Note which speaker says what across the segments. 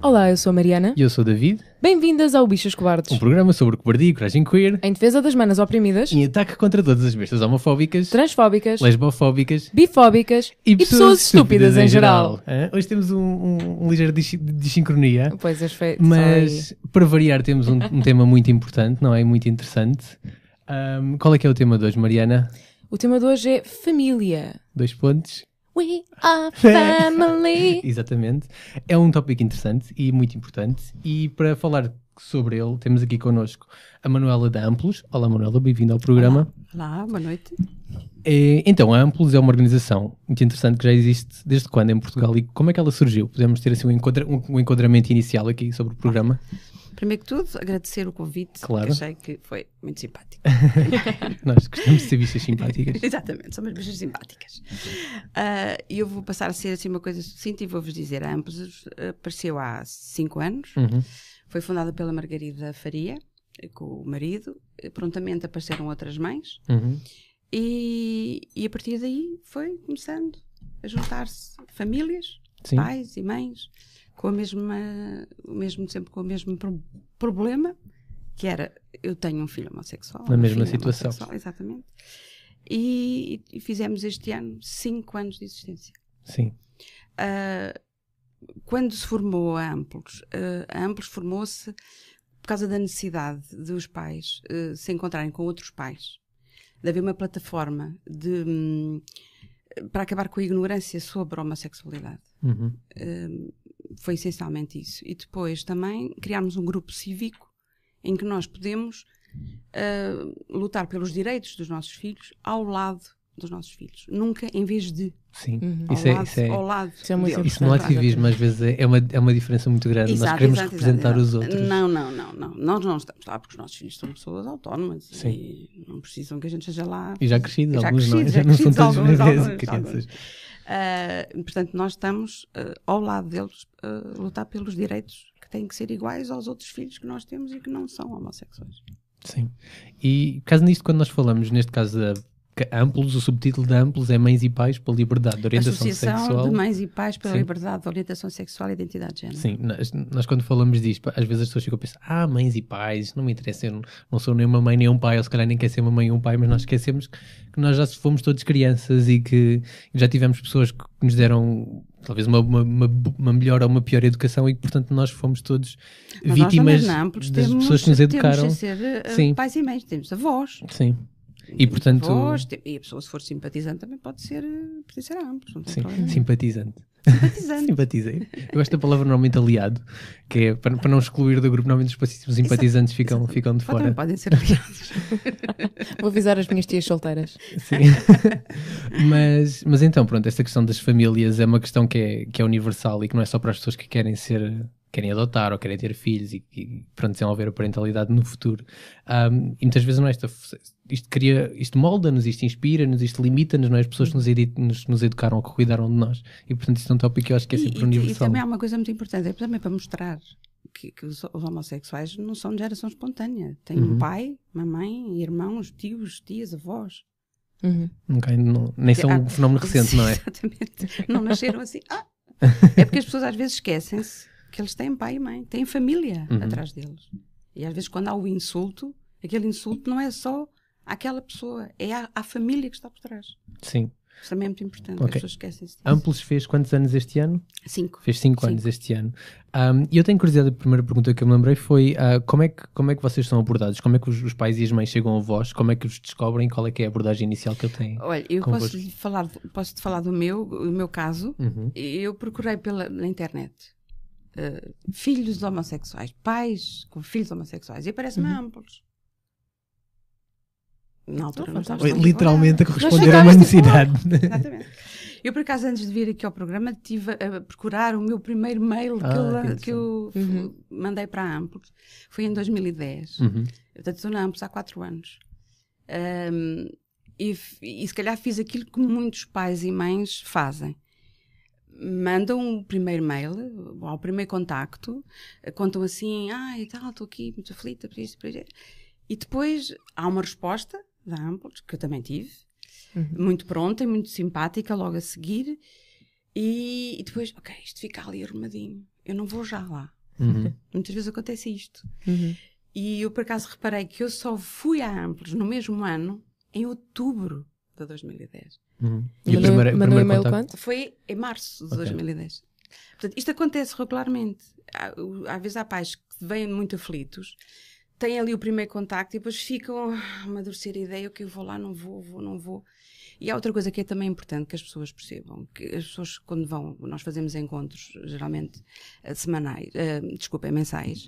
Speaker 1: Olá, eu sou a Mariana.
Speaker 2: E eu sou o David.
Speaker 1: Bem-vindas ao Bichas Cobardes,
Speaker 2: Um programa sobre cobardia e coragem queer,
Speaker 1: em defesa das manas oprimidas,
Speaker 2: em ataque contra todas as bestas homofóbicas,
Speaker 1: transfóbicas,
Speaker 2: lesbofóbicas
Speaker 1: bifóbicas
Speaker 2: e
Speaker 1: pessoas estúpidas em geral.
Speaker 2: Hoje temos um ligeiro desincronia,
Speaker 1: Pois, as feitas.
Speaker 2: mas para variar temos um tema muito importante, não é? Muito interessante. Qual é que é o tema de hoje, Mariana?
Speaker 1: O tema de hoje é família.
Speaker 2: 2 pontos.
Speaker 1: We are family.
Speaker 2: Exatamente. É um tópico interessante e muito importante. E para falar sobre ele, temos aqui connosco a Manuela da Amplos. Olá, Manuela, bem-vinda ao programa.
Speaker 3: Olá, boa noite.
Speaker 2: Então, a Amplos é uma organização muito interessante que já existe desde quando em Portugal e como é que ela surgiu? Podemos ter assim um enquadramento inicial aqui sobre o programa?
Speaker 3: Primeiro que tudo, agradecer o convite,
Speaker 2: Claro.
Speaker 3: que achei que foi muito simpático.
Speaker 2: Nós gostamos de ser bichas simpáticas.
Speaker 3: Exatamente, somos bichas simpáticas. E eu vou passar a ser assim uma coisa sucinta e vou-vos dizer, a Amplos apareceu há 5 anos, foi fundada pela Margarida Faria, com o marido, prontamente apareceram outras mães, e a partir daí foi começando a juntar-se famílias,
Speaker 2: Sim.
Speaker 3: pais e mães, com sempre com o mesmo problema, que era, eu tenho um filho homossexual.
Speaker 2: Na
Speaker 3: uma
Speaker 2: mesma
Speaker 3: filha
Speaker 2: situação.
Speaker 3: homossexual, exatamente. E fizemos este ano 5 anos de existência.
Speaker 2: Sim.
Speaker 3: Quando se formou a Amplos formou-se por causa da necessidade dos pais se encontrarem com outros pais, de haver uma plataforma para acabar com a ignorância sobre a homossexualidade. Foi essencialmente isso. E depois também criámos um grupo cívico em que nós podemos lutar pelos direitos dos nossos filhos ao lado dos nossos filhos. Nunca em vez de.
Speaker 2: Sim.
Speaker 3: Ao lado
Speaker 1: Isso é muito
Speaker 3: deles.
Speaker 2: Isso no ativismo às vezes é uma diferença muito grande. Nós queremos representar os outros.
Speaker 3: Não. Nós não estamos lá porque os nossos filhos são pessoas autónomas.
Speaker 2: Sim.
Speaker 3: E não precisam que a gente esteja lá.
Speaker 2: E já crescidos,
Speaker 3: Já
Speaker 2: alguns não.
Speaker 3: crescidos,
Speaker 2: Já não são
Speaker 3: crescidos,
Speaker 2: todos
Speaker 3: alguns,
Speaker 2: bebês e crianças.
Speaker 3: Portanto, nós estamos ao lado deles a lutar pelos direitos que têm que ser iguais aos outros filhos que nós temos e que não são homossexuais.
Speaker 2: Sim. E caso nisto, quando nós falamos, neste caso da Amplos, o subtítulo da Amplos é Mães e Pais pela Liberdade de Orientação
Speaker 3: Associação
Speaker 2: Sexual.
Speaker 3: de Mães e Pais pela
Speaker 2: Sim.
Speaker 3: Liberdade de Orientação Sexual e Identidade de Género.
Speaker 2: Sim, nós quando falamos disto, às vezes as pessoas ficam a pensar, mães e pais, não me interessa, eu não sou nem uma mãe nem um pai, ou se calhar nem quer ser uma mãe ou um pai, mas nós esquecemos que nós já fomos todos crianças e que já tivemos pessoas que nos deram talvez uma melhor ou uma pior educação e que portanto nós fomos todos
Speaker 3: Mas
Speaker 2: vítimas
Speaker 3: nós também, Amplos,
Speaker 2: das pessoas que nos educaram.
Speaker 3: Temos de ser
Speaker 2: Sim.
Speaker 3: pais e mães, temos avós.
Speaker 2: Sim. E portanto...
Speaker 3: E a pessoa, se for simpatizante, também pode ser a Amplos, não tem
Speaker 2: Sim,
Speaker 3: problema.
Speaker 2: simpatizante.
Speaker 3: Simpatizante.
Speaker 2: Simpatizei. Eu gosto da palavra normalmente aliado, que é para não excluir do grupo, normalmente os simpatizantes ficam de fora.
Speaker 3: Também podem ser aliados.
Speaker 1: Vou avisar as minhas tias solteiras.
Speaker 2: Sim. mas então, pronto, esta questão das famílias é uma questão que é universal e que não é só para as pessoas que querem adotar ou querem ter filhos e pronto, desenvolver a parentalidade no futuro. E muitas vezes não é isto molda-nos, isto inspira-nos, isto limita-nos, não é? As pessoas que nos educaram ou que cuidaram de nós. E portanto isto é um tópico que eu acho que é sempre universal.
Speaker 3: E também há uma coisa muito importante, é também para mostrar que os homossexuais não são de geração espontânea. Têm um pai, uma mãe, irmãos, tios, tias, avós.
Speaker 2: Nem são um fenómeno recente, não é?
Speaker 3: Exatamente. Não nasceram assim. É porque as pessoas às vezes esquecem-se que eles têm pai e mãe, têm família atrás deles. E às vezes quando há o insulto, aquele insulto não é só àquela pessoa, é à família que está por trás.
Speaker 2: Sim.
Speaker 3: Isso também é muito importante,
Speaker 2: Okay.
Speaker 3: as pessoas esquecem-se disso.
Speaker 2: Amplos fez quantos anos este ano?
Speaker 3: 5.
Speaker 2: Fez 5 anos este ano. E eu tenho curiosidade, a primeira pergunta que eu me lembrei foi como é que vocês são abordados? Como é que os pais e as mães chegam a vós? Como é que os descobrem? Qual é que é a abordagem inicial que eu tenho?
Speaker 3: Olha, eu posso-te falar do meu caso. Eu procurei na internet filhos homossexuais, pais com filhos homossexuais, e aparece-me Amplos. Na altura não estava
Speaker 2: literalmente a corresponder a uma necessidade.
Speaker 3: Exatamente. Eu, por acaso, antes de vir aqui ao programa, estive a procurar o meu primeiro mail que eu mandei para a Amplos. Foi em 2010. Portanto, estou na Amplos há 4 anos. E se calhar fiz aquilo que muitos pais e mães fazem. Mandam o primeiro mail, ao primeiro contacto, contam assim, e tal, estou aqui muito aflita por isto, por isso. E depois há uma resposta da Amplos, que eu também tive, muito pronta e muito simpática logo a seguir, e depois, ok, isto fica ali arrumadinho, eu não vou já lá. Muitas vezes acontece isto. E eu por acaso reparei que eu só fui à Amplos no mesmo ano, em outubro de 2010.
Speaker 2: E o
Speaker 1: Mandou um e-mail
Speaker 2: contacto?
Speaker 1: quanto?
Speaker 3: Foi em março de 2010. Portanto, isto acontece regularmente. Às vezes há pais que vêm muito aflitos, têm ali o primeiro contacto e depois ficam a amadurecer a ideia que eu vou lá, não vou. E há outra coisa que é também importante que as pessoas percebam, que as pessoas quando vão, nós fazemos encontros geralmente mensais.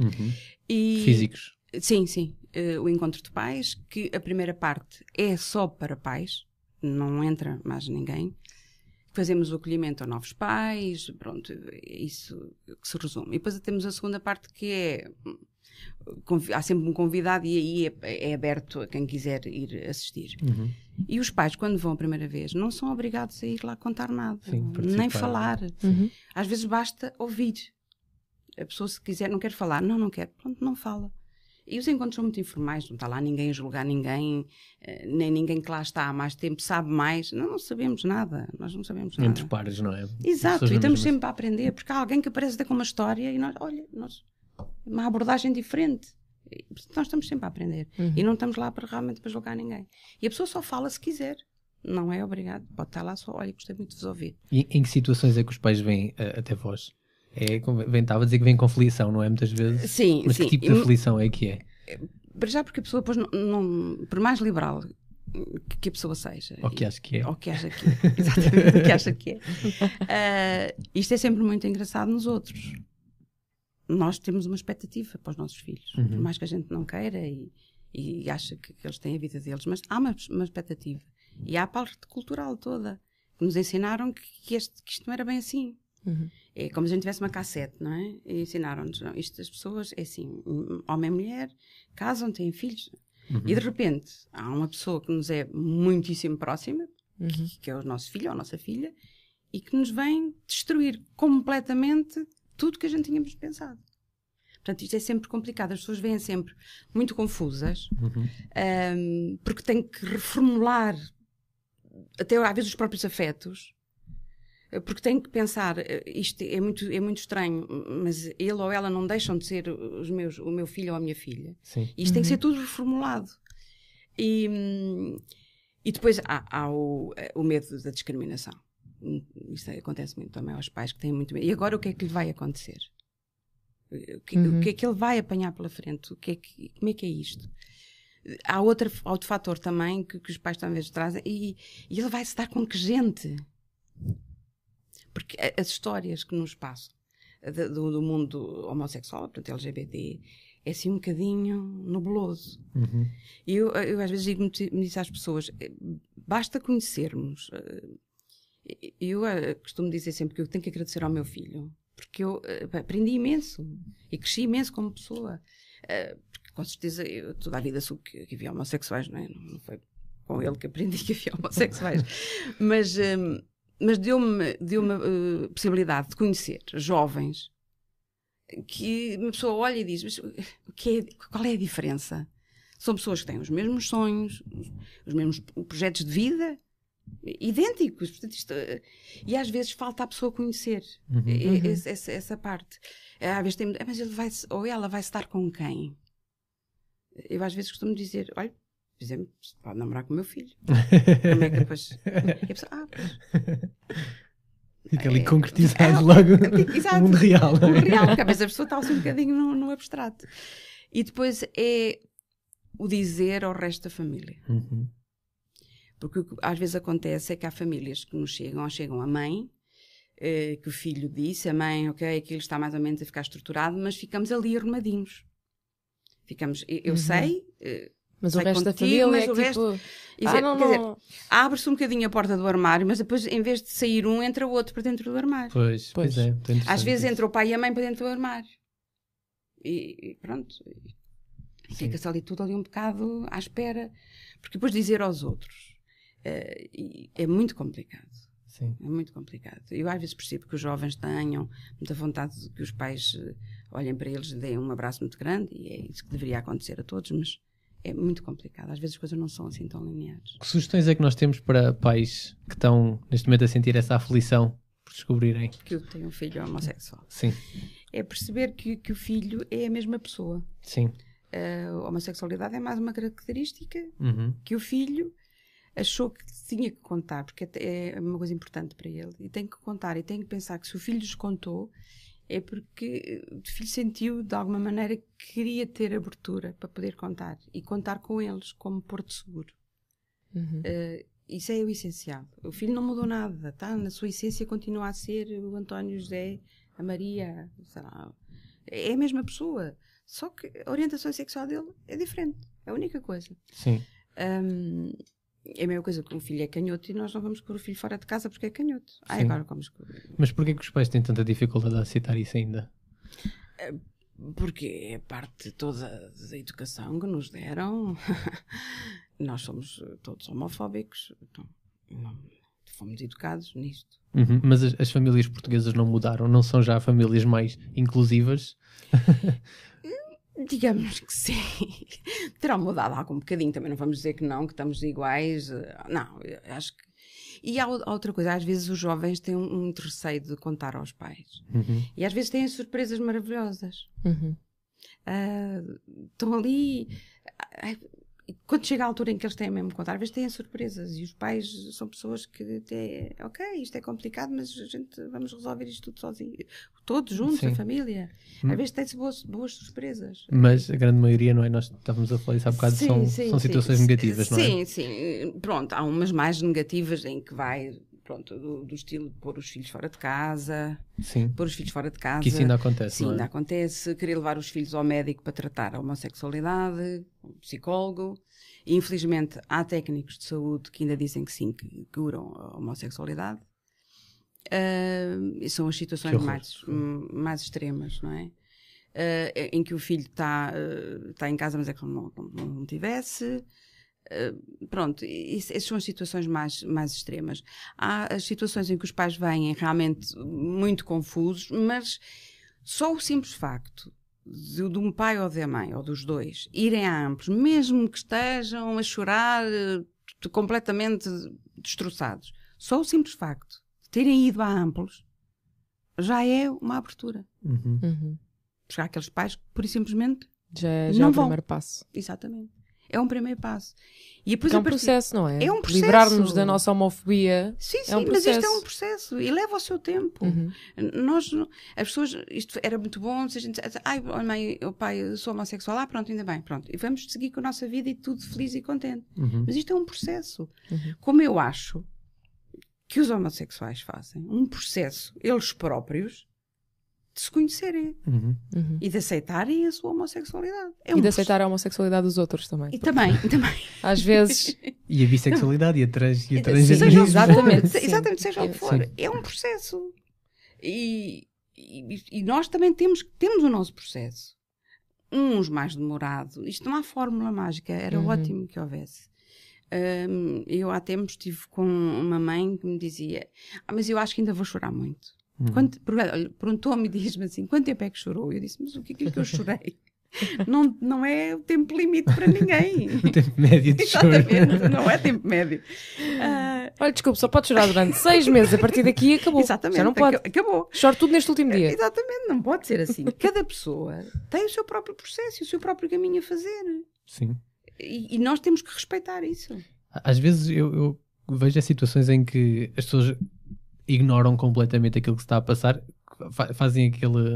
Speaker 3: E,
Speaker 2: Físicos.
Speaker 3: Sim. O encontro de pais, que a primeira parte é só para pais, não entra mais ninguém. Fazemos o acolhimento a novos pais, pronto, é isso que se resume. E depois temos a segunda parte que é, há sempre um convidado e aí é aberto a quem quiser ir assistir. E os pais, quando vão a primeira vez, não são obrigados a ir lá contar nada, nem falar. Às vezes basta ouvir. A pessoa, se quiser, não quer falar, não quer, pronto, não fala. E os encontros são muito informais, não está lá ninguém a julgar ninguém, nem ninguém que lá está há mais tempo sabe mais. Não sabemos nada, nós não sabemos nada.
Speaker 2: Entre pares, não é?
Speaker 3: Exato, e estamos sempre a aprender, porque há alguém que aparece até com uma história e nós, uma abordagem diferente. E, portanto, nós estamos sempre a aprender. E não estamos lá para realmente para julgar ninguém. E a pessoa só fala se quiser. Não é obrigado, pode estar lá só, olha, gostei muito de vos ouvir.
Speaker 2: E em que situações é que os pais vêm até vós? Estava a dizer que vem com aflição, não é? Muitas vezes.
Speaker 3: Sim,
Speaker 2: Mas que tipo de aflição é que é?
Speaker 3: Para já porque a pessoa depois por mais liberal que a pessoa seja.
Speaker 2: Ou que acha que é.
Speaker 3: Ou que acha que é. Exatamente, o que acha que é. Isto é sempre muito engraçado nos outros. Nós temos uma expectativa para os nossos filhos. Por mais que a gente não queira e acha que eles têm a vida deles, mas há uma expectativa. E há a parte cultural toda. Que nos ensinaram que isto não era bem assim. É como se a gente tivesse uma cassete, não é? E ensinaram-nos, não, isto das pessoas é assim, homem e mulher, casam, têm filhos. E de repente, há uma pessoa que nos é muitíssimo próxima, que é o nosso filho ou a nossa filha, e que nos vem destruir completamente tudo que a gente tínhamos pensado. Portanto, isto é sempre complicado. As pessoas vêm sempre muito confusas, porque têm que reformular até às vezes os próprios afetos, porque tem que pensar, isto é muito estranho, mas ele ou ela não deixam de ser o meu filho ou a minha filha.
Speaker 2: Sim.
Speaker 3: Isto tem que ser tudo reformulado. E depois há o medo da discriminação. Isso acontece muito também aos pais que têm muito medo. E agora o que é que lhe vai acontecer? O que é que ele vai apanhar pela frente? Como é que é isto? Há outro fator também que os pais talvez trazem, e ele vai se dar com que gente? Porque as histórias que nos passam do mundo homossexual, portanto LGBT, é assim um bocadinho nebuloso. E eu às vezes digo muito às pessoas, basta conhecermos. Eu costumo dizer sempre que eu tenho que agradecer ao meu filho, porque eu aprendi imenso e cresci imenso como pessoa. Porque com certeza eu toda a vida soube que havia homossexuais, não é? Não foi com ele que aprendi que havia homossexuais. Mas deu-me a possibilidade de conhecer jovens que uma pessoa olha e diz, mas qual é a diferença? São pessoas que têm os mesmos sonhos, os mesmos projetos de vida, idênticos. Portanto, e às vezes falta a pessoa conhecer essa parte. Às vezes mas ele ou ela vai estar com quem? Eu às vezes costumo dizer, olha, por exemplo, pode namorar com o meu filho. Como é que depois... E a pessoa,
Speaker 2: Fica ali concretizado logo o mundo real.
Speaker 3: O mundo real, porque às vezes a pessoa está assim um bocadinho no abstrato. E depois é o dizer ao resto da família. Porque o que às vezes acontece é que há famílias que nos chegam a mãe, que o filho disse, a mãe, ok, aquilo está mais ou menos a ficar estruturado, mas ficamos ali arrumadinhos. Eu sei...
Speaker 1: Mas o resto da família é tipo...
Speaker 3: Quer dizer, abre-se um bocadinho a porta do armário, mas depois, em vez de sair um, entra o outro para dentro do armário.
Speaker 2: Pois é.
Speaker 3: Às vezes entra o pai e a mãe para dentro do armário. E pronto. Fica-se ali tudo ali um bocado à espera. Porque depois dizer aos outros é muito complicado.
Speaker 2: Sim.
Speaker 3: É muito complicado. Eu às vezes percebo que os jovens tenham muita vontade de que os pais olhem para eles e deem um abraço muito grande, e é isso que deveria acontecer a todos, mas é muito complicado. Às vezes as coisas não são assim tão lineares.
Speaker 2: Que sugestões é que nós temos para pais que estão neste momento a sentir essa aflição por descobrirem
Speaker 3: que eu tenho um filho homossexual?
Speaker 2: Sim.
Speaker 3: É perceber que o filho é a mesma pessoa.
Speaker 2: Sim.
Speaker 3: A homossexualidade é mais uma característica que o filho achou que tinha que contar, porque é uma coisa importante para ele. E tem que contar, e tem que pensar que se o filho lhes contou, é porque o filho sentiu, de alguma maneira, que queria ter abertura para poder contar. E contar com eles, como porto seguro. Isso é o essencial. O filho não mudou nada, tá? Na sua essência continua a ser o António José, a Maria, sei lá. É a mesma pessoa. Só que a orientação sexual dele é diferente. É a única coisa.
Speaker 2: Sim.
Speaker 3: É a mesma coisa que um filho é canhoto e nós não vamos pôr o filho fora de casa porque é canhoto. Agora vamos...
Speaker 2: Mas porquê que os pais têm tanta dificuldade a aceitar isso ainda?
Speaker 3: Porque é parte de toda a educação que nos deram. Nós somos todos homofóbicos. Então, fomos educados nisto.
Speaker 2: Mas as famílias portuguesas não mudaram? Não são já famílias mais inclusivas?
Speaker 3: Digamos que sim. Terão mudado algo um bocadinho. Também não vamos dizer que não, que estamos iguais. Não, acho que... E há outra coisa. Às vezes os jovens têm um receio de contar aos pais. E às vezes têm surpresas maravilhosas. Estão ali... Quando chega a altura em que eles têm mesmo que contar, às vezes têm surpresas. E os pais são pessoas que até... Ok, isto é complicado, mas a gente vamos resolver isto tudo sozinho. Todos juntos, sim. A família. Às vezes tem-se boas surpresas.
Speaker 2: Mas a grande maioria, não é? Nós estávamos a falar isso há bocado, são situações negativas, não é?
Speaker 3: Sim. Pronto, há umas mais negativas em que vai... Pronto, do estilo de pôr os filhos fora de casa.
Speaker 2: Sim.
Speaker 3: Pôr os filhos fora de casa.
Speaker 2: Que isso ainda acontece,
Speaker 3: sim,
Speaker 2: não é?
Speaker 3: ainda acontece. Querer levar os filhos ao médico para tratar a homossexualidade, um psicólogo. E, infelizmente, há técnicos de saúde que ainda dizem que sim, que curam a homossexualidade. São as situações mais extremas, não é? Em que o filho está em casa, mas é que não tivesse... Pronto, essas são as situações mais extremas. Há as situações em que os pais vêm realmente muito confusos, mas só o simples facto de um pai ou da mãe, ou dos dois, irem a Amplos, mesmo que estejam a chorar completamente destroçados, só o simples facto de terem ido a Amplos já é uma abertura. Porque há aqueles pais que, pura e simplesmente,
Speaker 1: já
Speaker 3: não
Speaker 1: é o
Speaker 3: vão.
Speaker 1: primeiro passo.
Speaker 3: Exatamente. É um primeiro passo. E depois
Speaker 1: é um processo, não é?
Speaker 3: É um processo.
Speaker 1: Livrar-nos da nossa homofobia.
Speaker 3: Sim,
Speaker 1: é um
Speaker 3: mas
Speaker 1: processo.
Speaker 3: isto é um processo e leva o seu tempo. As pessoas, isto era muito bom se a gente dissesse, mãe, o pai, eu sou homossexual, pronto, ainda bem, pronto. E vamos seguir com a nossa vida e tudo feliz e contente. Mas isto é um processo. Como eu acho que os homossexuais fazem um processo, eles próprios, de se conhecerem e de aceitarem a sua homossexualidade.
Speaker 1: E de aceitar a homossexualidade dos outros também.
Speaker 3: E também.
Speaker 1: Às vezes...
Speaker 2: E a bissexualidade e a transgenerismo.
Speaker 3: Exatamente, seja o que for. Sim. É um processo. E nós também temos o nosso processo. Uns mais demorado. Isto não há fórmula mágica. Era ótimo que houvesse. Eu há tempos estive com uma mãe que me dizia mas eu acho que ainda vou chorar muito. Perguntou-me e diz-me assim, quanto tempo é que chorou? Eu disse, mas o que é que eu chorei? Não é o tempo limite para ninguém.
Speaker 2: O tempo médio de choro.
Speaker 3: Exatamente, não é tempo médio.
Speaker 1: Olha, desculpe, só pode chorar durante 6 meses, a partir daqui acabou.
Speaker 3: Exatamente,
Speaker 1: já não pode.
Speaker 3: Acabou.
Speaker 1: Choro tudo neste último dia.
Speaker 3: Exatamente, não pode ser assim. Cada pessoa tem o seu próprio processo e o seu próprio caminho a fazer.
Speaker 2: Sim.
Speaker 3: E nós temos que respeitar isso.
Speaker 2: Às vezes eu vejo situações em que as pessoas ignoram completamente aquilo que se está a passar, fazem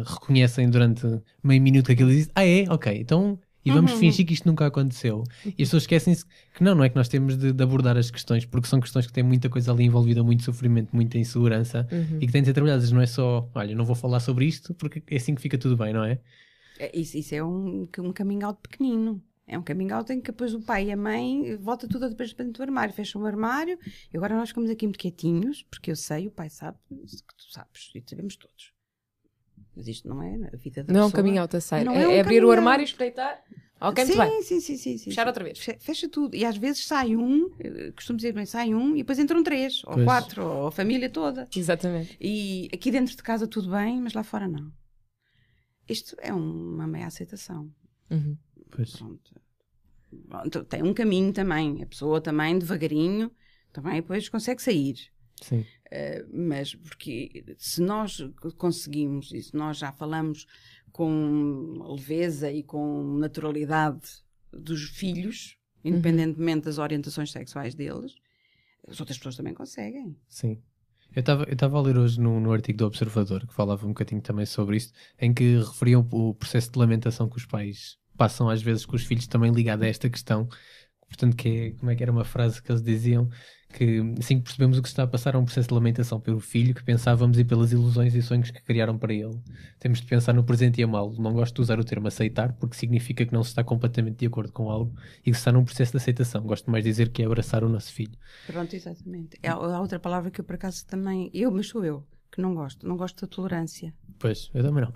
Speaker 2: reconhecem durante meio minuto que aquilo diz, ok, então, e vamos fingir que isto nunca aconteceu. E as pessoas esquecem-se que não é que nós temos de abordar as questões, porque são questões que têm muita coisa ali envolvida, muito sofrimento, muita insegurança, e que têm de ser trabalhadas. Não é só, olha, não vou falar sobre isto, porque é assim que fica tudo bem, não é?
Speaker 3: Isso é um coming out pequenino. É um coming out em que depois o pai e a mãe volta tudo depois para dentro do armário, fecham o armário e agora nós ficamos aqui muito quietinhos, porque eu sei, o pai sabe, isso que tu sabes, e sabemos todos. Mas isto não é a vida da pessoa.
Speaker 1: Não é um coming out a sério.
Speaker 3: É
Speaker 1: abrir o armário e espreitar. Ok, muito bem.
Speaker 3: Sim.
Speaker 1: Fechar outra vez.
Speaker 3: Fecha tudo. E às vezes sai costumo dizer bem, sai e depois entram 3, ou 4, ou a família toda.
Speaker 1: Exatamente.
Speaker 3: E aqui dentro de casa tudo bem, mas lá fora não. Isto é uma meia aceitação.
Speaker 2: Pois.
Speaker 3: Pronto. tem um caminho também. A pessoa também, devagarinho, também depois consegue sair.
Speaker 2: Sim.
Speaker 3: Mas porque se nós conseguimos, e se nós já falamos com leveza e com naturalidade dos filhos, independentemente das orientações sexuais deles, as outras pessoas também conseguem.
Speaker 2: Sim. Eu estava a ler hoje no artigo do Observador, que falava um bocadinho também sobre isto, em que referiam o processo de lamentação que os pais passam às vezes com os filhos, também ligado a esta questão. Portanto, como é que era uma frase que eles diziam? Que assim que percebemos o que se está a passar, é um processo de lamentação pelo filho que pensávamos e pelas ilusões e sonhos que criaram para ele. Temos de pensar no presente e amá-lo. Não gosto de usar o termo aceitar, porque significa que não se está completamente de acordo com algo e que se está num processo de aceitação. Gosto mais de dizer que é abraçar o nosso filho.
Speaker 3: Pronto, exatamente. Há outra palavra que eu, por acaso, também... mas sou eu, que não gosto. Não gosto da tolerância.
Speaker 2: Pois, eu também não.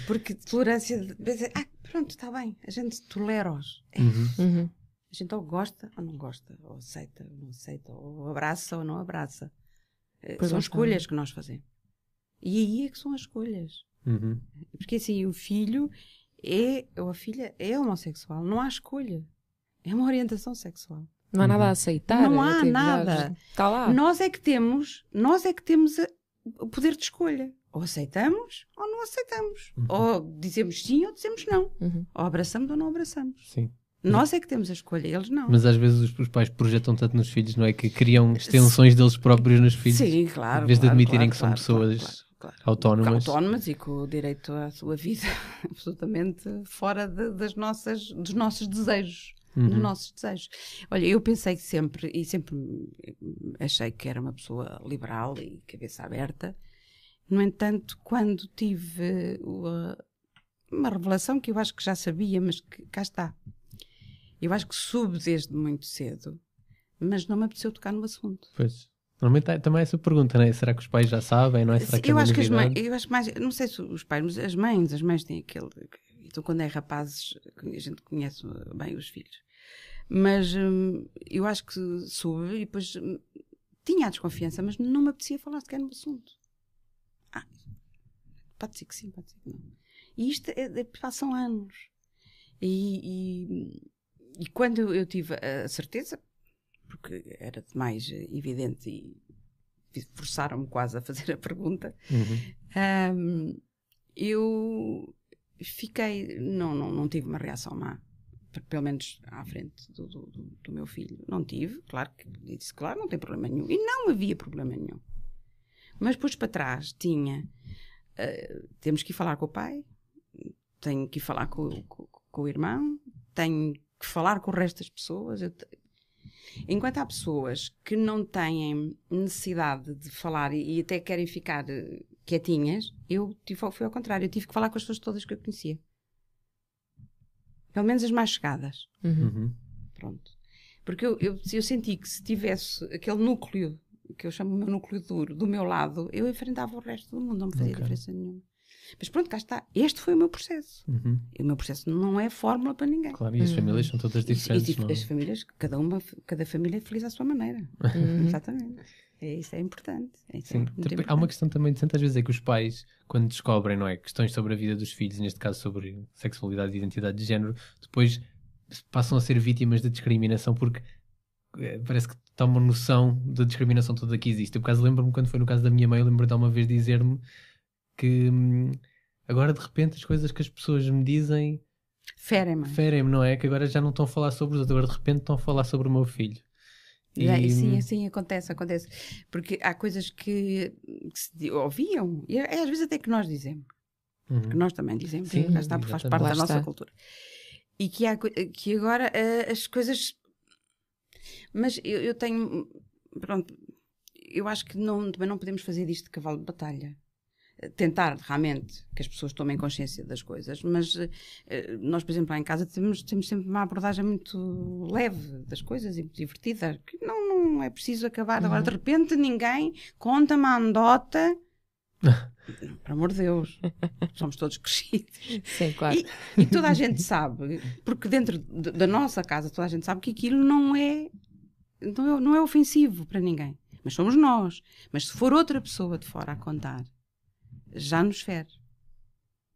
Speaker 3: Porque tolerância... Pronto, está bem. A gente tolera-os. A gente ou gosta ou não gosta, ou aceita ou não aceita, ou abraça ou não abraça. São escolhas que nós fazemos. E aí é que são as escolhas. Porque assim, o filho ou a filha é homossexual. Não há escolha. É uma orientação sexual.
Speaker 1: Não há nada a aceitar.
Speaker 3: Não há nada.
Speaker 1: Está lá.
Speaker 3: Nós é que temos o poder de escolha. Ou aceitamos ou não aceitamos. Ou dizemos sim ou dizemos não. Ou abraçamos ou não abraçamos.
Speaker 2: Sim.
Speaker 3: Nós é que temos a escolha, eles não.
Speaker 2: Mas às vezes os pais projetam tanto nos filhos, não é? Que criam extensões deles próprios nos filhos.
Speaker 3: Sim, claro.
Speaker 2: Em vez de admitirem que são
Speaker 3: claro,
Speaker 2: pessoas autónomas.
Speaker 3: Autónomas e com o direito à sua vida absolutamente fora dos nossos desejos. Dos nossos desejos. Olha, eu pensei que sempre achei que era uma pessoa liberal e cabeça aberta. No entanto, quando tive uma revelação que eu acho que já sabia, mas que cá está. Eu acho que soube desde muito cedo, mas não me apeteceu tocar no assunto.
Speaker 2: Pois. Normalmente também essa pergunta, não é? Será que os pais já sabem, não é? Será que
Speaker 3: eu acho que as mães, eu acho mais, não sei se os pais, mas as mães têm aquele... Então, quando é rapazes, a gente conhece bem os filhos. Mas eu acho que soube e depois tinha a desconfiança, mas não me apetecia falar sequer no assunto. Pode ser que sim, pode ser que não. E isto passam anos. E quando eu tive a certeza, porque era demais evidente e forçaram-me quase a fazer a pergunta, eu fiquei, não tive uma reação má, pelo menos à frente do meu filho. Não tive, claro que disse, claro, não tem problema nenhum. E não havia problema nenhum. Mas depois para trás temos que ir falar com o pai, tenho que ir falar com o irmão, tenho que falar com o resto das pessoas. Enquanto há pessoas que não têm necessidade de falar e até querem ficar quietinhas, foi ao contrário. Eu tive que falar com as pessoas todas que eu conhecia. Pelo menos as mais chegadas. Pronto. Porque eu senti que se tivesse aquele núcleo, que eu chamo o meu núcleo duro, do meu lado, eu enfrentava o resto do mundo, não me fazia diferença nenhuma. Mas pronto, cá está. Este foi o meu processo. E o meu processo não é fórmula para ninguém.
Speaker 2: Claro, e as famílias são todas diferentes.
Speaker 3: As famílias, cada família é feliz à sua maneira. Exatamente. Isso é importante.
Speaker 2: Sim. Há uma questão também de tantas vezes é que os pais, quando descobrem, não é, questões sobre a vida dos filhos, neste caso sobre sexualidade e identidade de género, depois passam a ser vítimas de discriminação porque parece que está uma noção da discriminação toda que existe. Eu, por acaso, lembro-me quando foi no caso da minha mãe, eu lembro de uma vez dizer-me que agora de repente as coisas que as pessoas me dizem ferem-me, não é? Que agora já não estão a falar sobre os outros, agora de repente estão a falar sobre o meu filho.
Speaker 3: Sim, acontece. Porque há coisas que se ouviam, e às vezes até que nós dizemos. Que nós também dizemos, sim, já está, porque faz parte da nossa cultura. E que agora as coisas... Mas eu tenho... Pronto, eu acho que também não podemos fazer disto de cavalo de batalha. Tentar realmente que as pessoas tomem consciência das coisas, mas nós, por exemplo, lá em casa temos sempre uma abordagem muito leve das coisas e muito divertida, que não é preciso acabar agora de repente ninguém conta uma anedota. Por amor de Deus, somos todos crescidos.
Speaker 1: Sim, claro.
Speaker 3: E toda a gente sabe, porque dentro da nossa casa toda a gente sabe que aquilo não é ofensivo para ninguém, mas somos nós. Mas se for outra pessoa de fora a contar, já nos fere.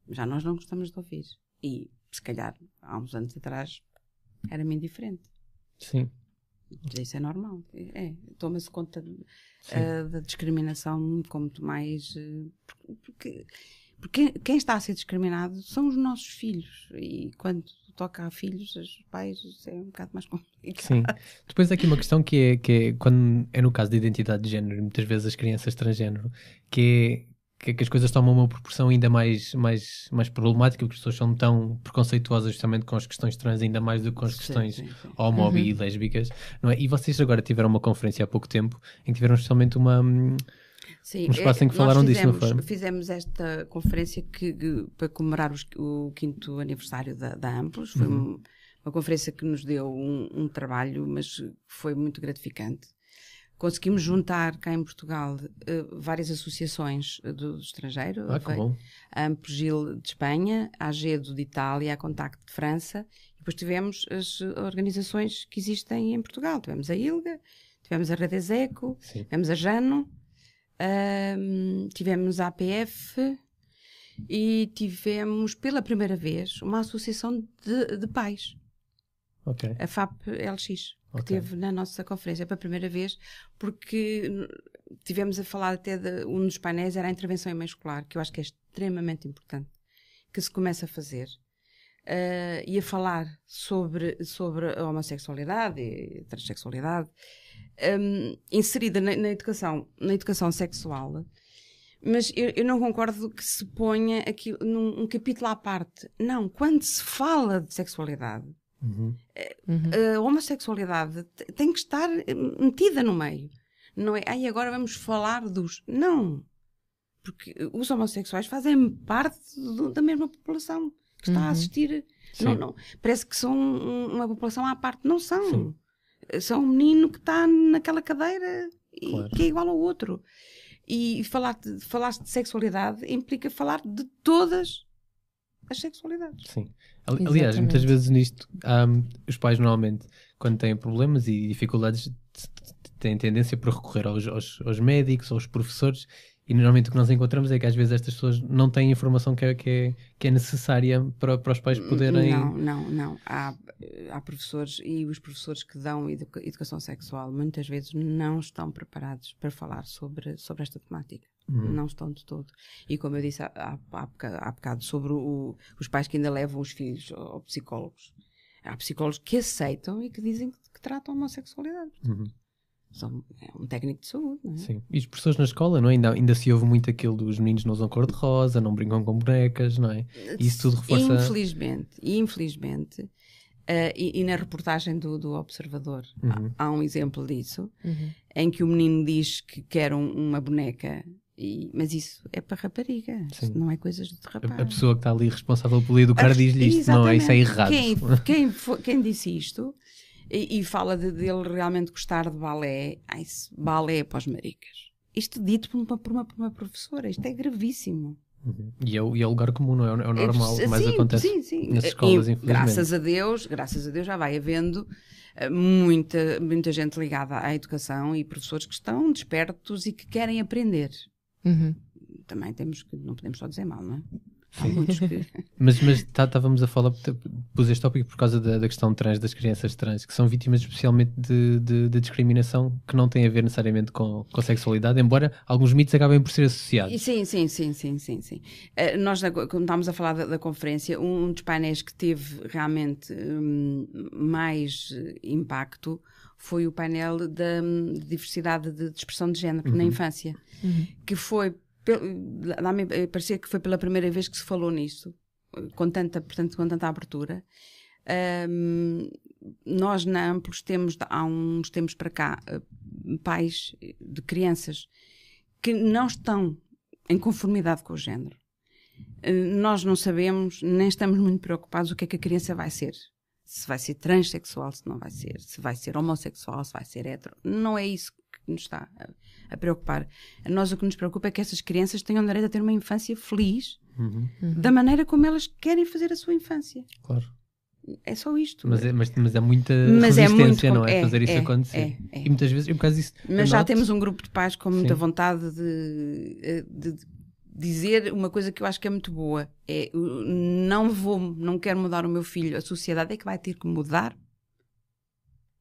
Speaker 3: Já nós não gostamos de ouvir. E, se calhar, há uns anos atrás, era-me indiferente.
Speaker 2: Sim.
Speaker 3: Isso é normal. Toma-se conta da discriminação com muito mais... Porque quem está a ser discriminado são os nossos filhos. E quando toca a filhos, os pais, isso é um bocado mais complicado.
Speaker 2: Sim. Depois há aqui uma questão que é quando é no caso de identidade de género, muitas vezes as crianças transgénero, que as coisas tomam uma proporção ainda mais problemática, porque as pessoas são tão preconceituosas justamente com as questões trans, ainda mais do que com as questões homo e lésbicas, não é? E vocês agora tiveram uma conferência há pouco tempo em que tiveram especialmente um espaço em que falaram disso, não foi?
Speaker 3: Fizemos esta conferência para comemorar o 5º aniversário da Amplos. Foi uma conferência que nos deu um trabalho, mas foi muito gratificante. Conseguimos juntar cá em Portugal várias associações do estrangeiro.
Speaker 2: Que bom.
Speaker 3: A Ampogil de Espanha, a Agedo de Itália, a Contacto de França. E depois tivemos as organizações que existem em Portugal. Tivemos a ILGA, tivemos a Redeseco, tivemos a Jano, tivemos a APF e tivemos pela primeira vez uma associação de pais. A FAP-LX. Que teve na nossa conferência pela primeira vez, porque tivemos a falar até um dos painéis era a intervenção em meio escolar, que eu acho que é extremamente importante que se comece a fazer, e a falar sobre a homossexualidade e a transexualidade, inserida na educação sexual. Mas eu não concordo que se ponha aquilo num capítulo à parte. Não, quando se fala de sexualidade, a homossexualidade tem que estar metida no meio. Não é, agora vamos falar dos... Não. Porque os homossexuais fazem parte da mesma população que está a assistir. Não, parece que são uma população à parte. Não são. Sim. São um menino que está naquela cadeira e que é igual ao outro. E falar de sexualidade implica falar de todas as sexualidades.
Speaker 2: Sim. Aliás, muitas vezes nisto, os pais normalmente, quando têm problemas e dificuldades, têm tendência para recorrer aos médicos, aos professores, e normalmente o que nós encontramos é que às vezes estas pessoas não têm a informação que é necessária para os pais poderem...
Speaker 3: Não. Há professores, e os professores que dão educação sexual muitas vezes não estão preparados para falar sobre esta temática. Não estão de todo. E como eu disse há bocado sobre os pais que ainda levam os filhos aos psicólogos. Há psicólogos que aceitam e que dizem que tratam a homossexualidade. É um técnico de saúde, não é?
Speaker 2: Sim. E as pessoas na escola, não é? Ainda se ouve muito aquilo dos meninos não usam cor-de-rosa, não brincam com bonecas, não é? E isso tudo reforça...
Speaker 3: Infelizmente, e na reportagem do Observador há um exemplo disso, em que o menino diz que quer uma boneca, mas isso é para rapariga, isso não é coisas de rapaz.
Speaker 2: A pessoa que está ali responsável por educar diz-lhe isto, não é? Isso é errado.
Speaker 3: Quem disse isto e fala dele realmente gostar de balé, balé é para os maricas. Isto dito por uma professora, isto é gravíssimo.
Speaker 2: E é o lugar comum, não é? É o normal, mas acontece nas escolas, infelizmente.
Speaker 3: Graças a Deus já vai havendo muita gente ligada à educação e professores que estão despertos e que querem aprender. Também não podemos só dizer mal, não é? Há muitos que...
Speaker 2: Mas estávamos a falar, pus este tópico por causa da questão trans, das crianças trans, que são vítimas especialmente de discriminação que não tem a ver necessariamente com sexualidade, embora alguns mitos acabem por ser associados.
Speaker 3: Sim. Nós, quando estávamos a falar da conferência, um dos painéis que teve realmente mais impacto foi o painel da diversidade de expressão de género na infância, que foi... parecia que foi pela primeira vez que se falou nisso, com tanta abertura. Nós na Amplos temos, há uns tempos para cá, pais de crianças que não estão em conformidade com o género. Nós não sabemos, nem estamos muito preocupados o que é que a criança vai ser. Se vai ser transexual, se não vai ser. Se vai ser homossexual, se vai ser hetero. Não é isso que nos está a preocupar. A nós o que nos preocupa é que essas crianças tenham direito a ter uma infância feliz da maneira como elas querem fazer a sua infância.
Speaker 2: Claro.
Speaker 3: É só isto.
Speaker 2: Mas é muita resistência, não é? Fazer isso acontecer. E muitas vezes, por causa disso...
Speaker 3: Mas já temos um grupo de pais com muita vontade de dizer uma coisa que eu acho que é muito boa. Não quero mudar o meu filho. A sociedade é que vai ter que mudar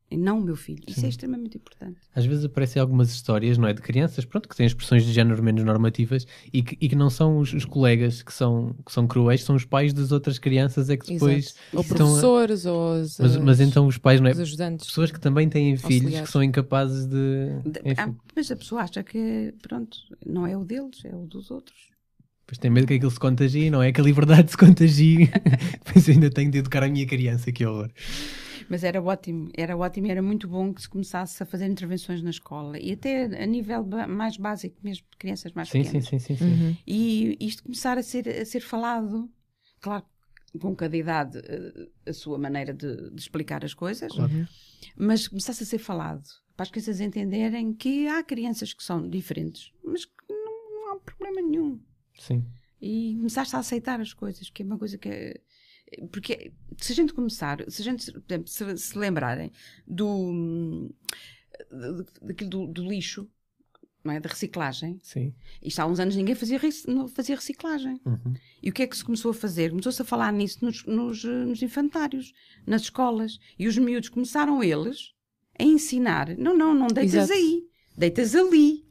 Speaker 3: e não o meu filho. Isso
Speaker 2: Sim.
Speaker 3: é extremamente importante.
Speaker 2: Às vezes aparecem algumas histórias, não é? De crianças, pronto, que têm expressões de género menos normativas e que não são os colegas que são cruéis, são os pais das outras crianças é que depois...
Speaker 1: Exato. Ou
Speaker 2: estão
Speaker 1: professores, ou
Speaker 2: mas então os pais, não é?
Speaker 1: os ajudantes.
Speaker 2: Pessoas que também têm filhos
Speaker 1: auxiliares.
Speaker 2: que são incapazes de... Enfim,
Speaker 3: Mas a pessoa acha que, pronto, não é o deles, é o dos outros.
Speaker 2: depois tem medo que aquilo se contagie, não é? Que a liberdade se contagie. Depois eu ainda tenho de educar a minha criança, que horror.
Speaker 3: Mas era ótimo, era muito bom que se começasse a fazer intervenções na escola e até a nível mais básico mesmo, de crianças mais pequenas.
Speaker 2: Sim.
Speaker 3: E isto começar a ser falado, claro, com cada idade a sua maneira de explicar as coisas,
Speaker 2: Claro.
Speaker 3: mas começasse a ser falado, para as crianças entenderem que há crianças que são diferentes, mas que não há problema nenhum.
Speaker 2: Sim.
Speaker 3: E começaste a aceitar as coisas, que é uma coisa que é... Porque se a gente começar, se a gente, por exemplo, se lembrarem daquilo do lixo, não é? Da reciclagem,
Speaker 2: Sim.
Speaker 3: isto há uns anos ninguém fazia reciclagem.
Speaker 2: Uhum.
Speaker 3: E o que é que se começou a fazer? Começou-se a falar nisso nos infantários, nas escolas. E os miúdos começaram eles a ensinar. Não deitas
Speaker 1: Exato.
Speaker 3: aí, deitas ali.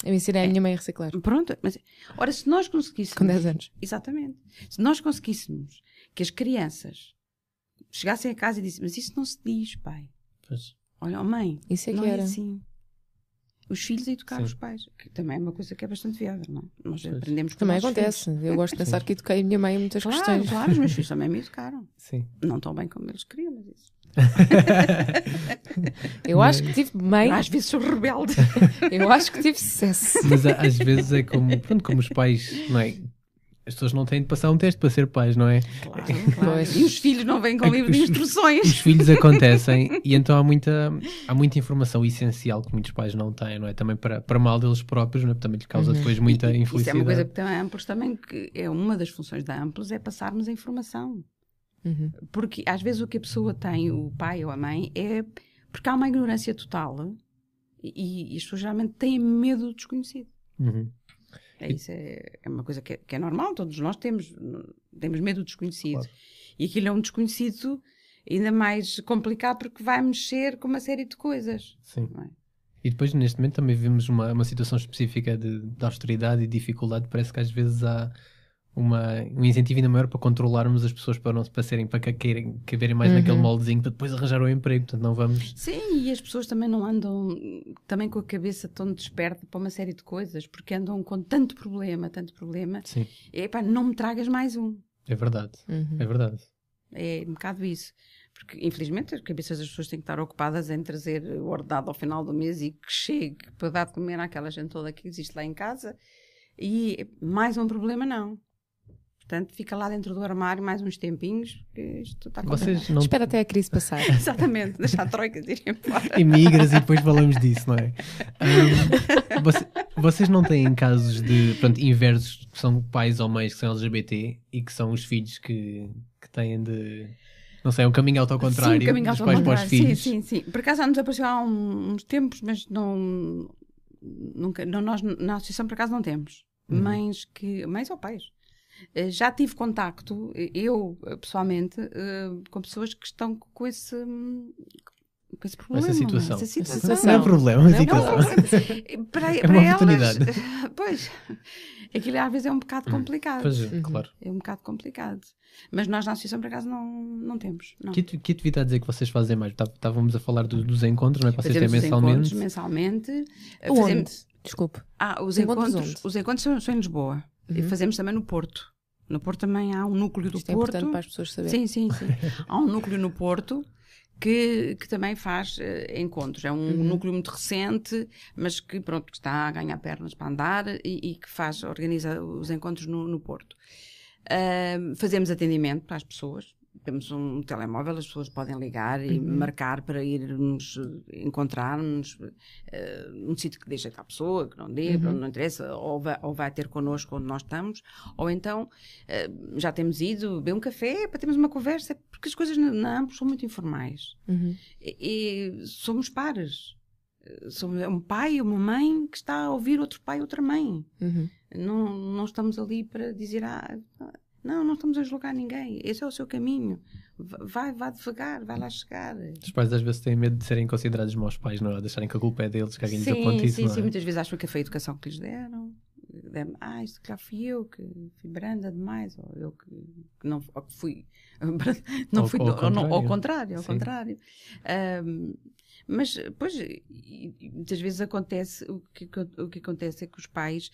Speaker 1: Eu ensinei a minha mãe a reciclar.
Speaker 3: Pronto, mas ora, se nós conseguíssemos...
Speaker 1: Com 10 anos.
Speaker 3: Exatamente. Se nós conseguíssemos que as crianças chegassem a casa e dissem, mas isso não se diz, pai.
Speaker 2: Pois.
Speaker 3: Olha, mãe,
Speaker 1: Isso é que
Speaker 3: não
Speaker 1: era.
Speaker 3: é assim. Os filhos a educar
Speaker 2: Sim.
Speaker 3: os pais. Que também é uma coisa que é bastante viável, não é? Nós
Speaker 2: Pois.
Speaker 3: aprendemos com
Speaker 1: Também
Speaker 3: os nossos
Speaker 1: acontece.
Speaker 3: filhos.
Speaker 1: Eu gosto de pensar que eduquei a minha mãe em muitas
Speaker 3: Claro,
Speaker 1: questões.
Speaker 3: claro, os meus filhos também me educaram.
Speaker 2: Sim.
Speaker 3: Não tão bem como eles queriam, mas isso.
Speaker 1: Eu acho que tive mãe,
Speaker 3: Eu, às vezes sou rebelde.
Speaker 1: eu acho que tive sucesso.
Speaker 2: Mas às vezes é como, pronto, como os pais, não é? As pessoas não têm de passar um teste para ser pais, não é?
Speaker 3: Claro.
Speaker 1: Pois.
Speaker 3: E os filhos não vêm com livro de
Speaker 2: Os
Speaker 3: instruções.
Speaker 2: filhos acontecem e então há muita informação essencial que muitos pais não têm, não é? Também para mal deles próprios, não é? Também lhes causa depois muita
Speaker 3: Isso é
Speaker 2: infelicidade.
Speaker 3: uma coisa que tem a Amplos também, que é uma das funções da Amplos, é passarmos a informação.
Speaker 1: Uhum.
Speaker 3: Porque às vezes o que a pessoa tem, o pai ou a mãe, é porque há uma ignorância total e as pessoas geralmente têm medo do desconhecido.
Speaker 2: Uhum.
Speaker 3: Isso é uma coisa que é normal, todos nós temos medo do desconhecido.
Speaker 2: Claro.
Speaker 3: E aquilo é um desconhecido ainda mais complicado porque vai mexer com uma série de coisas.
Speaker 2: Sim.
Speaker 3: Não é?
Speaker 2: E depois, neste momento, também vivemos uma situação específica de austeridade e dificuldade. Parece que às vezes há um incentivo ainda maior para controlarmos as pessoas para caberem mais naquele moldezinho para depois arranjar um emprego. Portanto, não vamos...
Speaker 3: Sim, e as pessoas também não andam também com a cabeça tão desperta para uma série de coisas, porque andam com tanto problema.
Speaker 2: Sim,
Speaker 3: Epá, não me tragas mais um.
Speaker 2: é verdade.
Speaker 1: Uhum.
Speaker 2: É verdade.
Speaker 3: É um bocado isso. Porque, infelizmente, as cabeças das pessoas têm que estar ocupadas em trazer o ordenado ao final do mês e que chegue para dar de comer àquela gente toda que existe lá em casa. E mais um problema, não. Portanto, fica lá dentro do armário mais uns tempinhos, porque isto está complicado.
Speaker 2: Vocês não...
Speaker 1: Espera até a crise passar.
Speaker 3: Exatamente, deixar a troika de ir embora.
Speaker 2: Imigras e depois falamos disso, não é? Vocês não têm casos de, pronto, inversos, que são pais ou mães que são LGBT e que são os filhos que têm de... Não sei, é um caminho ao contrário
Speaker 3: Sim, caminho
Speaker 2: dos
Speaker 3: ao
Speaker 2: pais para os
Speaker 3: contrário.
Speaker 2: filhos.
Speaker 3: Sim. Por acaso já nos apareceu há uns tempos, mas nunca, nós na associação por acaso não temos. Mães ou pais. Já tive contacto, eu pessoalmente, com pessoas que estão com esse problema.
Speaker 2: Essa situação.
Speaker 1: situação.
Speaker 2: Não é problema, é uma situação.
Speaker 3: Para
Speaker 2: É uma
Speaker 3: elas,
Speaker 2: oportunidade.
Speaker 3: pois, aquilo às vezes é um bocado complicado.
Speaker 2: Pois é, claro.
Speaker 3: É um bocado complicado. Mas nós na associação, por acaso, não temos. Não.
Speaker 2: Que atividades é que vocês fazem mais? Estávamos a falar dos encontros, não é? Que vocês têm
Speaker 3: Fazemos os encontros
Speaker 2: mensalmente.
Speaker 3: mensalmente.
Speaker 1: Onde? Desculpe.
Speaker 3: Os
Speaker 1: Encontros
Speaker 3: encontros,
Speaker 1: onde?
Speaker 3: os encontros são em Lisboa. E fazemos também no Porto. No Porto também há um núcleo do
Speaker 1: Isto é
Speaker 3: Porto.
Speaker 1: importante para as pessoas saberem.
Speaker 3: Sim. Há um núcleo no Porto que também faz encontros. É um núcleo muito recente, mas que pronto, que está a ganhar pernas para andar e que organiza os encontros no Porto. Fazemos atendimento para as pessoas. Temos um telemóvel, as pessoas podem ligar e marcar para irmos encontrar-nos num sítio que deixa cá a pessoa, que não dê, não interessa, ou vai ter connosco onde nós estamos, ou então já temos ido beber um café para termos uma conversa, porque as coisas na Amplos são muito informais. E somos pares. Somos um pai e uma mãe que está a ouvir outro pai e outra mãe. Não estamos ali para dizer... Não estamos a julgar ninguém. Esse é o seu caminho. Vai devagar, vai lá chegar.
Speaker 2: Os pais às vezes têm medo de serem considerados maus pais, não é? De acharem que a culpa é deles, que alguém lhes aponte isso, não é?
Speaker 3: Sim, muitas vezes acham que foi a educação que lhes deram. Isto que já fui eu, que fui branda demais, ou eu que não ou que fui... Ao contrário. Mas, pois, muitas vezes acontece, o que acontece é que os pais,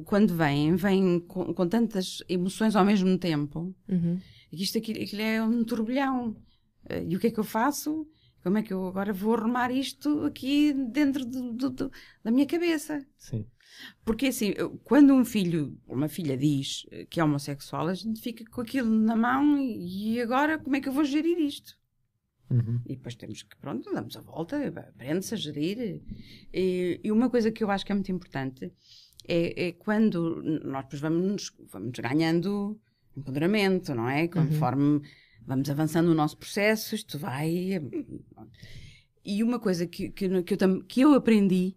Speaker 3: quando vêm com tantas emoções ao mesmo tempo, aquilo é um turbilhão. E o que é que eu faço? Como é que eu agora vou arrumar isto aqui dentro da minha cabeça?
Speaker 2: Sim.
Speaker 3: Porque assim, quando um filho ou uma filha diz que é homossexual, a gente fica com aquilo na mão e agora como é que eu vou gerir isto? E depois temos que, pronto, damos a volta, aprende-se a gerir. E uma coisa que eu acho que é muito importante é quando nós depois vamos ganhando empoderamento, não é? Conforme vamos avançando no nosso processo, isto vai... E uma coisa que eu aprendi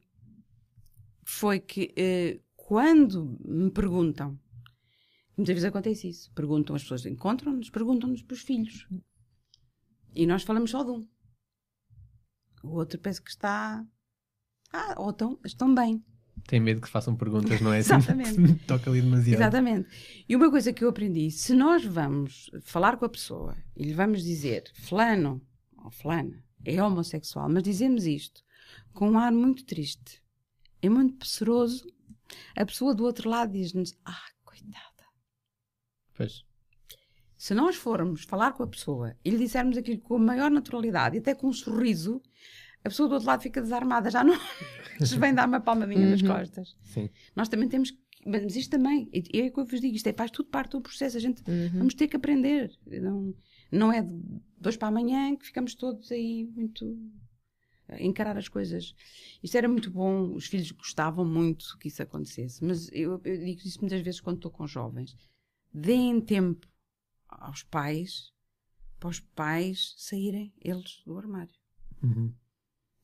Speaker 3: foi que quando me perguntam, muitas vezes acontece isso, perguntam, as pessoas encontram-nos, perguntam-nos para os filhos. E nós falamos só de um. O outro pensa que está... ou estão bem.
Speaker 2: Tem medo que façam perguntas, não é?
Speaker 3: Exatamente.
Speaker 2: Toca ali demasiado.
Speaker 3: Exatamente. E uma coisa que eu aprendi, se nós vamos falar com a pessoa e lhe vamos dizer, fulano ou fulana é homossexual, mas dizemos isto com um ar muito triste, é muito pesseroso, a pessoa do outro lado diz-nos, coitada.
Speaker 2: Pois.
Speaker 3: Se nós formos falar com a pessoa e lhe dissermos aquilo com a maior naturalidade e até com um sorriso, a pessoa do outro lado fica desarmada, já não se vem dar uma palmadinha nas costas.
Speaker 2: Sim.
Speaker 3: Nós também temos que... Mas isto também, é o que eu vos digo, isto faz tudo parte do processo, a gente vamos ter que aprender. Não é de 2 para amanhã que ficamos todos aí muito... a encarar as coisas. Isto era muito bom, os filhos gostavam muito que isso acontecesse, mas eu digo isso muitas vezes quando estou com jovens. Deem tempo aos pais, para os pais saírem eles do armário.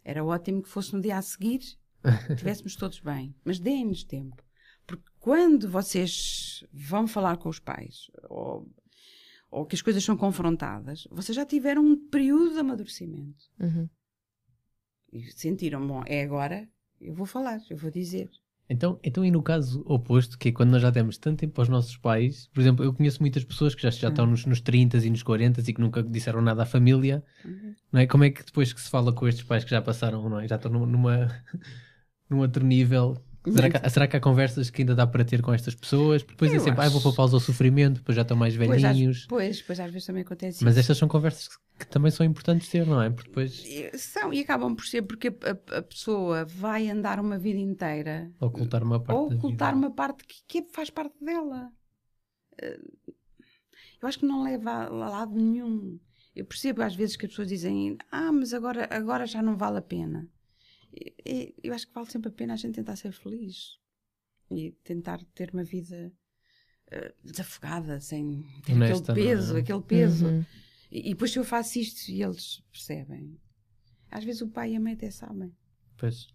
Speaker 3: Era ótimo que fosse no dia a seguir, estivéssemos todos bem, mas deem-nos tempo, porque quando vocês vão falar com os pais ou que as coisas são confrontadas, vocês já tiveram um período de amadurecimento e sentiram, bom, é agora, eu vou falar, eu vou dizer.
Speaker 2: Então, e no caso oposto, que é quando nós já demos tanto tempo aos nossos pais, por exemplo, eu conheço muitas pessoas que já estão nos 30 e nos 40 e que nunca disseram nada à família, não é? Como é que depois que se fala com estes pais que já passaram, não é? Já estão num outro nível, será que há conversas que ainda dá para ter com estas pessoas? Depois é sempre, vou poupá-los ao sofrimento, depois já estão mais velhinhos.
Speaker 3: Pois às vezes também acontece
Speaker 2: Mas
Speaker 3: isso.
Speaker 2: estas são conversas que também são importantes ter, não é? Porque depois...
Speaker 3: São, e acabam por ser porque a pessoa vai andar uma vida inteira
Speaker 2: ocultar uma parte
Speaker 3: que faz parte dela. Eu acho que não leva a lado nenhum. Eu percebo às vezes que as pessoas dizem, mas agora já não vale a pena. Eu acho que vale sempre a pena a gente tentar ser feliz e tentar ter uma vida desafogada, sem ter
Speaker 2: honesta,
Speaker 3: aquele peso. E depois se eu faço isto e eles percebem, às vezes o pai e a mãe até sabem.
Speaker 2: Pois.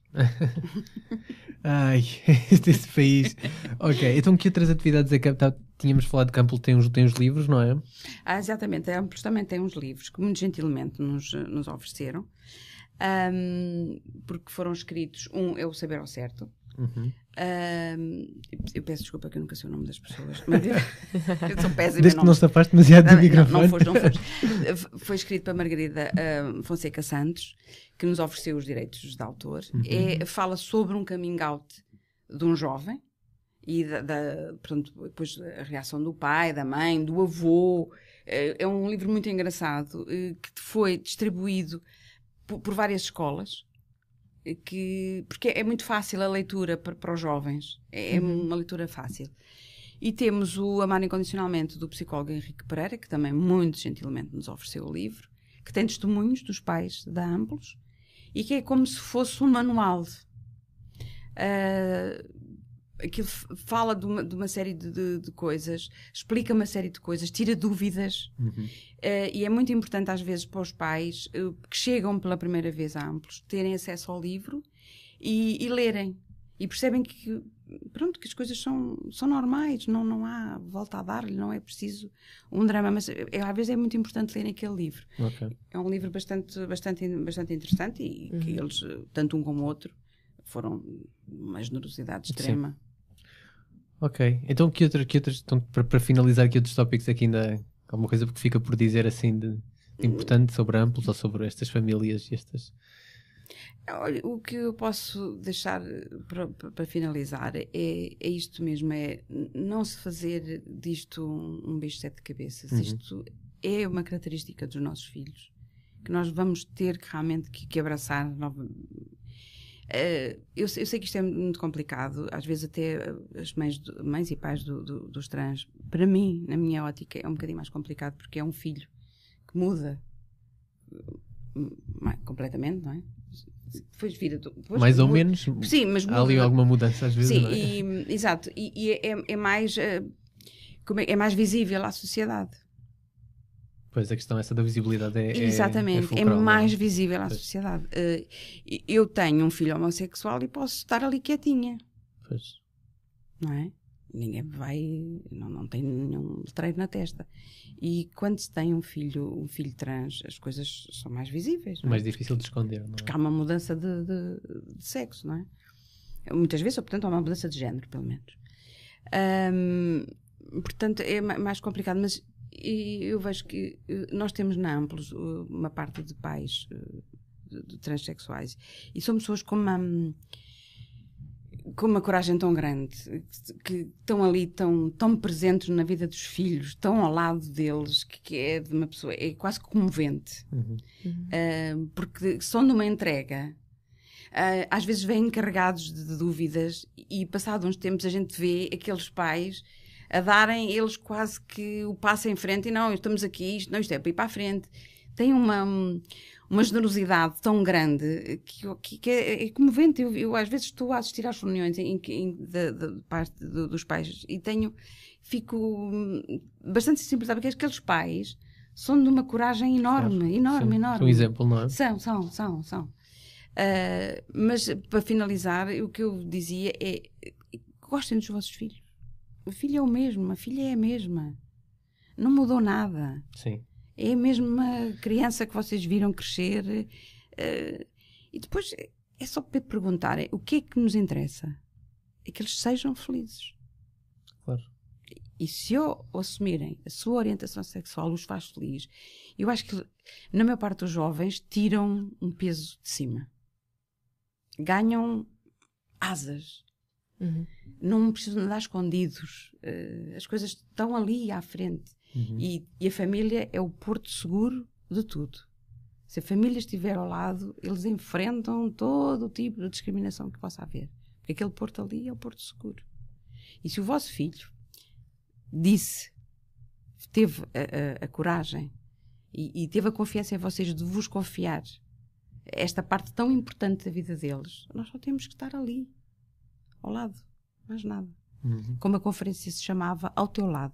Speaker 2: Ai, este país. Ok, então que outras atividades é que tínhamos falado de Campbell? Tem os livros, não é?
Speaker 3: Exatamente, a Amplos também tem uns livros que muito gentilmente nos ofereceram, porque foram escritos, é o Saber ao Certo. Eu peço desculpa que eu nunca sei o nome das pessoas, mas eu sou péssima.
Speaker 2: Desde que não se afaste demasiado do microfone.
Speaker 3: Não foi escrito para Margarida Fonseca Santos, que nos ofereceu os direitos de autor. Fala sobre um coming out de um jovem e portanto, depois a reação do pai, da mãe, do avô. É um livro muito engraçado que foi distribuído por várias escolas. Porque é muito fácil a leitura para os jovens, é uma leitura fácil. E temos o Amar Incondicionalmente do psicólogo Henrique Pereira, que também muito gentilmente nos ofereceu o livro, que tem testemunhos dos pais da Amplos e que é como se fosse um manual. Aquilo fala de uma série de coisas, explica uma série de coisas, tira dúvidas. E é muito importante às vezes para os pais que chegam pela primeira vez a Amplos terem acesso ao livro e lerem. E percebem que pronto, que as coisas são normais, não há volta a dar-lhe, não é preciso um drama, mas às vezes é muito importante ler aquele livro.
Speaker 2: Okay.
Speaker 3: É um livro bastante interessante e que eles, tanto um como o outro, foram uma generosidade extrema.
Speaker 2: Sim. Ok, então que outros então, para finalizar, que outros tópicos aqui ainda, alguma coisa que fica por dizer assim de importante sobre Amplos ou sobre estas famílias e estas...
Speaker 3: Olha, o que eu posso deixar para finalizar é isto mesmo, é não se fazer disto um bicho de sete cabeças. Isto é uma característica dos nossos filhos, que nós vamos ter que realmente que abraçar. Eu sei que isto é muito complicado, às vezes até as mães e pais dos trans, para mim, na minha ótica, é um bocadinho mais complicado, porque é um filho que muda completamente, não é? Depois
Speaker 2: mais ou menos,
Speaker 3: sim, mas
Speaker 2: há ali alguma mudança às vezes.
Speaker 3: Sim,
Speaker 2: não é?
Speaker 3: Exato, e é mais é mais visível à sociedade.
Speaker 2: Pois, a questão essa da visibilidade
Speaker 3: exatamente,
Speaker 2: é fulcral,
Speaker 3: mais
Speaker 2: não é?
Speaker 3: visível à sociedade. Eu tenho um filho homossexual e posso estar ali quietinha,
Speaker 2: Pois.
Speaker 3: não é? Ninguém não tem nenhum letreiro na testa. E quando se tem um filho trans, as coisas são mais visíveis.
Speaker 2: Mais difícil de esconder, não é?
Speaker 3: Porque há uma mudança de sexo, não é? Muitas vezes, ou portanto, há uma mudança de género, pelo menos. Portanto, é mais complicado, mas eu vejo que nós temos na Amplos uma parte de pais de transexuais e são pessoas com uma coragem tão grande, que estão ali tão presentes na vida dos filhos, tão ao lado deles, que é de uma pessoa, é quase comovente. Porque são de uma entrega. Às vezes vêm carregados de dúvidas e passado uns tempos a gente vê aqueles pais a darem eles quase que o passo em frente e não, estamos aqui, isto é para ir para a frente. Tem uma generosidade tão grande que é comovente. Eu às vezes estou a assistir às reuniões de parte dos pais e fico bastante sensibilizada, porque aqueles pais são de uma coragem enorme, enorme.
Speaker 2: São um exemplo, não é?
Speaker 3: São. Mas para finalizar, o que eu dizia é: gostem dos vossos filhos. O filho é o mesmo, a filha é a mesma. Não mudou nada.
Speaker 2: Sim.
Speaker 3: É a mesma criança que vocês viram crescer. E depois é só para perguntar: o que é que nos interessa? É que eles sejam felizes.
Speaker 2: Claro.
Speaker 3: E se assumirem a sua orientação sexual os faz feliz, eu acho que, na maior parte dos jovens, tiram um peso de cima. Ganham asas. Não precisam andar escondidos. As coisas estão ali à frente. E a família é o porto seguro de tudo. Se a família estiver ao lado, eles enfrentam todo o tipo de discriminação que possa haver. Porque aquele porto ali é o porto seguro. E se o vosso filho teve a coragem e teve a confiança em vocês de vos confiar esta parte tão importante da vida deles, nós só temos que estar ali, ao lado, mais nada. Como a conferência se chamava, ao teu lado.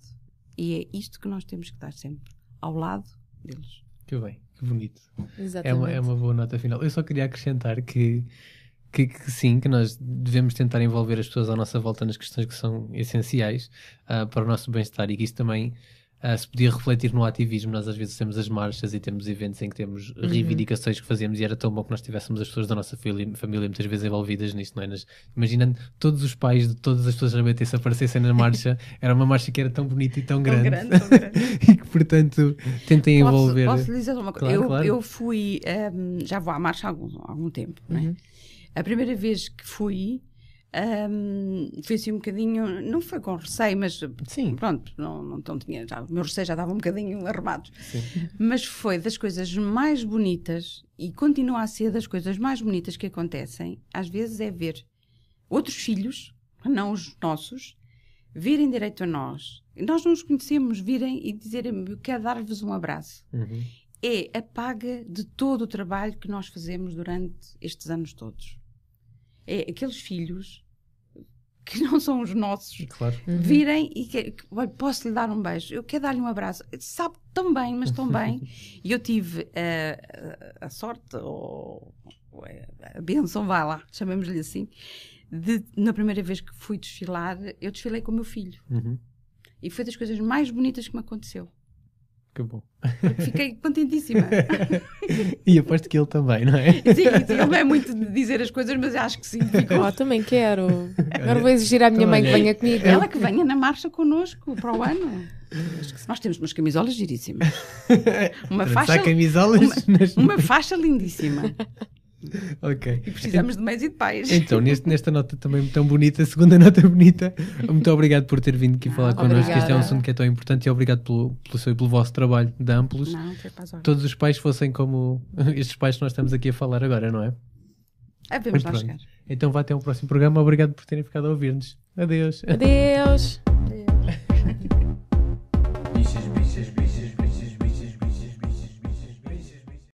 Speaker 3: E é isto que nós temos que estar sempre, ao lado deles. Que
Speaker 2: bem, que bonito.
Speaker 1: Exatamente.
Speaker 2: É uma boa nota final. Eu só queria acrescentar que sim, que nós devemos tentar envolver as pessoas à nossa volta nas questões que são essenciais para o nosso bem-estar, e que isto também se podia refletir no ativismo. Nós às vezes temos as marchas e temos eventos em que temos reivindicações que fazemos, e era tão bom que nós tivéssemos as pessoas da nossa família muitas vezes envolvidas nisto, não é? Imaginando todos os pais de todas as pessoas LGBT se aparecessem na marcha, era uma marcha que era tão bonita e tão grande. E que, portanto, tentem envolver.
Speaker 3: Posso lhe dizer uma coisa?
Speaker 2: Claro.
Speaker 3: Eu fui, já vou à marcha há algum tempo, não é? A primeira vez que fui, foi assim um bocadinho, não foi com receio, mas
Speaker 2: sim,
Speaker 3: pronto, não tinha, o meu receio já estava um bocadinho arrumado.
Speaker 2: Sim.
Speaker 3: Mas foi das coisas mais bonitas, e continua a ser das coisas mais bonitas que acontecem, às vezes, é ver outros filhos, não os nossos, virem direito a nós. Nós não os conhecemos, virem e dizerem: eu quero dar-vos um abraço. É a paga de todo o trabalho que nós fazemos durante estes anos todos. É aqueles filhos que não são os nossos,
Speaker 2: claro,
Speaker 3: virem e posso lhe dar um beijo, eu quero dar-lhe um abraço, sabe tão bem, mas tão bem. E eu tive a sorte, ou a bênção, vai lá, chamemos-lhe assim, na primeira vez que fui desfilar, eu desfilei com o meu filho. E foi das coisas mais bonitas que me aconteceu.
Speaker 2: Que bom.
Speaker 3: Fiquei contentíssima.
Speaker 2: E aposto que ele também, não é?
Speaker 3: Sim, ele não é muito de dizer as coisas, mas acho que sim. Ficou.
Speaker 1: Também quero. Agora vou exigir à minha mãe que venha comigo.
Speaker 3: Ela que venha na marcha connosco para o ano. Nós temos umas camisolas giríssimas. Uma faixa lindíssima.
Speaker 2: Ok.
Speaker 3: E precisamos de meios e de pais.
Speaker 2: Então, nesta nota também tão bonita, segunda nota bonita, muito obrigado por ter vindo aqui falar connosco. Este é um assunto que é tão importante, e obrigado pelo vosso trabalho de Amplos. Todos os pais fossem como estes pais que nós estamos aqui a falar agora, não é?
Speaker 3: Vamos lá chegar.
Speaker 2: Então vá até um próximo programa. Obrigado por terem ficado a ouvir-nos. Adeus.
Speaker 1: Adeus.